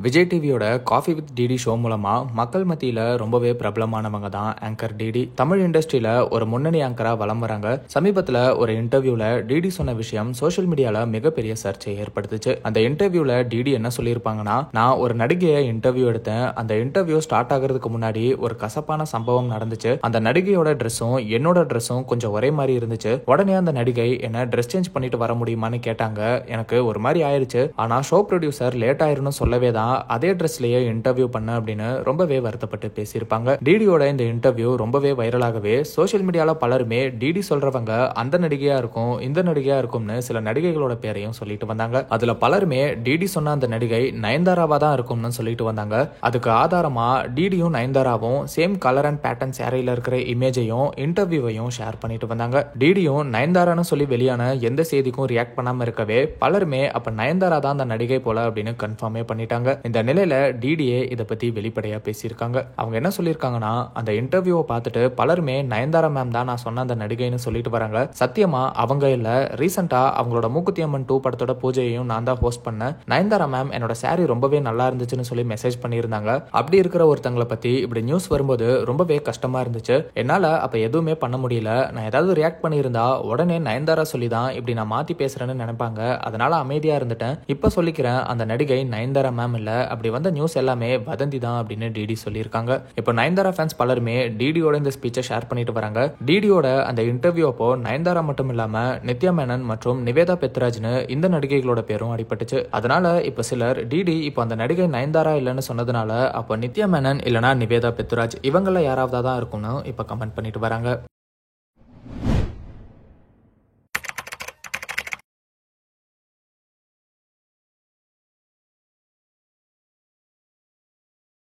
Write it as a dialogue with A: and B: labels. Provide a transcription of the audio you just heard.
A: விஜய் டிவியோட coffee with DD show மூலமா மக்கள் மத்தியில ரொம்பவே பிரபலமானவங்க தான் ஆங்கர் டிடி. தமிழ் இண்டஸ்ட்ரியில ஒரு முன்னணி ஆங்கரா வலம் வராங்க. சமீபத்துல ஒரு இன்டர்வியூல டிடி சொன்ன விஷயம் சோஷியல் மீடியால மிகப்பெரிய சர்ச்சையை ஏற்படுத்துச்சு. அந்த இன்டர்வியூல டிடி என்ன சொல்லியிருப்பாங்கன்னா, நான் ஒரு நடிகையை இன்டர்வியூ எடுத்தேன். அந்த இன்டர்வியூ ஸ்டார்ட் ஆகிறதுக்கு முன்னாடி ஒரு கசப்பான சம்பவம் நடந்துச்சு. அந்த நடிகையோட ட்ரெஸ்ஸும் என்னோட ட்ரெஸ்ஸும் கொஞ்சம் ஒரே மாதிரி இருந்துச்சு. உடனே அந்த நடிகை என்ன ட்ரெஸ் சேஞ்ச் பண்ணிட்டு வர முடியுமான்னு கேட்டாங்க. எனக்கு ஒரு மாதிரி ஆயிருச்சு. ஆனா ஷோ ப்ரொடியூசர் லேட் ஆயிருன்னு சொல்லவே தான் அதே ட்ரெஸ்லயே இன்டர்வியூ பண்ண அப்படின்னு ரொம்பவே வருத்தப்பட்டு பேசியிருப்பாங்க. டிடியோட இந்த இன்டர்வியூ ரொம்பவே வைரலாகவே சோஷியல் மீடியால பலருமே டிடி சொல்றவங்க அந்த நடிகையா இருக்கும் இந்த நடிகையா இருக்கும்னு சில நடிகைகளோட பேரையும் சொல்லிட்டு வந்தாங்க. அதுல பலருமே டிடி சொன்ன அந்த நடிகை நயன்தாராவா தான் இருக்கும்னு சொல்லிட்டு வந்தாங்க. அதுக்கு ஆதாரமா டிடியும் நயன்தாராவும் சேம் கலர் அண்ட் பேட்டர்ன் சேரையில இருக்கிற இமேஜையும் இன்டர்வியூவையும் ஷேர் பண்ணிட்டு வந்தாங்க. டிடியும் நயன்தாரான்னு சொல்லி வெளியான எந்த செய்திக்கும் ரியாக்ட் பண்ணாம இருக்கவே பலருமே அப்ப நயன்தாரா தான் அந்த நடிகை போல அப்படின்னு கன்ஃபார்மே பண்ணிட்டாங்க. இந்த நிலையில டிடியே இதை பத்தி வெளிப்படையா பேசியிருக்காங்க. அவங்க என்ன சொல்லியிருக்காங்கன்னா, அந்த இன்டர்வியூவை பார்த்துட்டு பலருமே நயன்தாரா மேம் தான் நான் சொன்ன அந்த நடிகைன்னு சொல்லிட்டு வராங்க. சத்தியமா அவங்க இல்ல. ரீசெண்டா அவங்களோட மூக்குத்தி அம்மன் 2 படத்தோட பூஜையையும் நான் தான் ஹோஸ்ட் பண்ணேன். நயன்தாரா மேம் என்னோட சாரி ரொம்பவே நல்லா இருந்துச்சுன்னு சொல்லி மெசேஜ் பண்ணியிருந்தாங்க. அப்படி இருக்கிற ஒருத்தங்களை பத்தி இப்படி நியூஸ் வரும்போது ரொம்பவே கஷ்டமா இருந்துச்சு. என்னால அப்ப எதுவுமே பண்ண முடியல. நான் ஏதாவது ரியாக்ட் பண்ணியிருந்தா உடனே நயன்தாரா சொல்லி தான் இப்படி நான் மாத்தி பேசுறேன்னு நினைப்பாங்க. அதனால அமைதியா இருந்துட்டேன். இப்ப சொல்லிக்கிறேன், அந்த நடிகை நயன்தாரா மேம் இல்ல. அப்படி வந்த நியூஸ் எல்லாமே வதந்தி தான் அப்படின்னு டிடி சொல்லியிருக்காங்க. இப்போ நயன்தாரா ஃபேன்ஸ் பலருமே டிடியோட இந்த ஸ்பீச்சை ஷேர் பண்ணிட்டு வராங்க. டிடியோட அந்த இன்டர்வியூ அப்போ நயன்தாரா மட்டும் இல்லாம நித்யா மேனன் மற்றும் நிவேதா பெத்ராஜ்னு இந்த நடிகைகளோட பேரும் அடிபட்டுச்சு. அதனால இப்ப சிலர் டிடி இப்போ அந்த நடிகை நயன்தாரா இல்லைன்னு சொன்னதுனால அப்போ நித்யா மேனன் இல்லனா நிவேதா பெத்ராஜ் இவங்கள யாராவது தான் இருக்கும்னு இப்ப கமெண்ட் பண்ணிட்டு வராங்க.